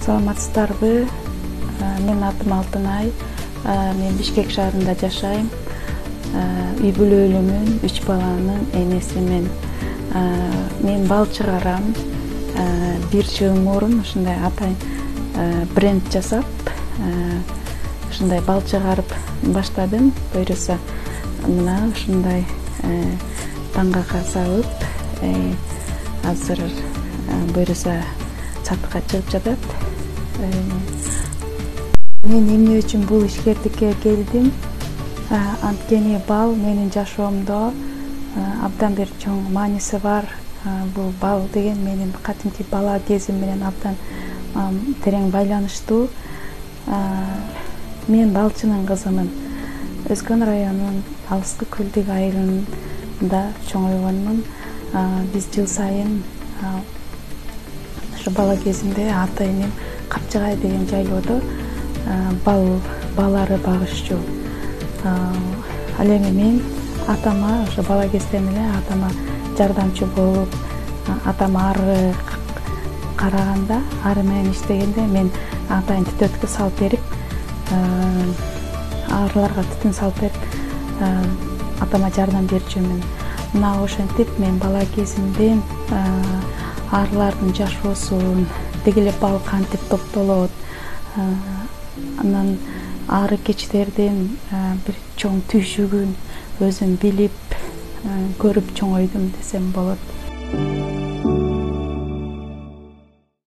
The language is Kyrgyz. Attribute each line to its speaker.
Speaker 1: Саламатсыздарбы? Менин атым Алтынай. Мен Бишкек шаарында жашайм. Үй бүлөлүүмүн, 3 баланын энесимин. Мен бал чыгарам. 1 жыл мурун ушундай атайын бренд жасап, ушундай бал чыгарып баштадым. Буюрса мына ушундай таңгакка салып, азыр буюрса сатыкка чыгып жатат. Мен эмне үчүн бул ишкердикке келдим? Анткени бал менин жашоомдо абдан бир чоң мааниси бар. Бул бал деген менин кадимки бала кезим менен абдан терең байланыштуу. Мен балчынын кызымын. Өзгөн районунун Алыскы Көлдүк айылында чоңойгонмун. Биз жыл сайын ушу бала кезимде ата энем Капчыгай деген жайлоодо балары багышчу. Ал эми мен атама ошо бала кезден эле атама жардамчы болуп, атама ары караганда, ары менен иштегенде мен атайын түтөткө салып берип, арыларга түтүн салып берип, атама жардам берчүмүн. Мына ошентип мен бала кезимден арылардын жашоосун, деги эле бал кантип топтолот, анан ары кечтердин бир чоң түйшүгүн өзүм билип, көрүп чоңойдум десем болот.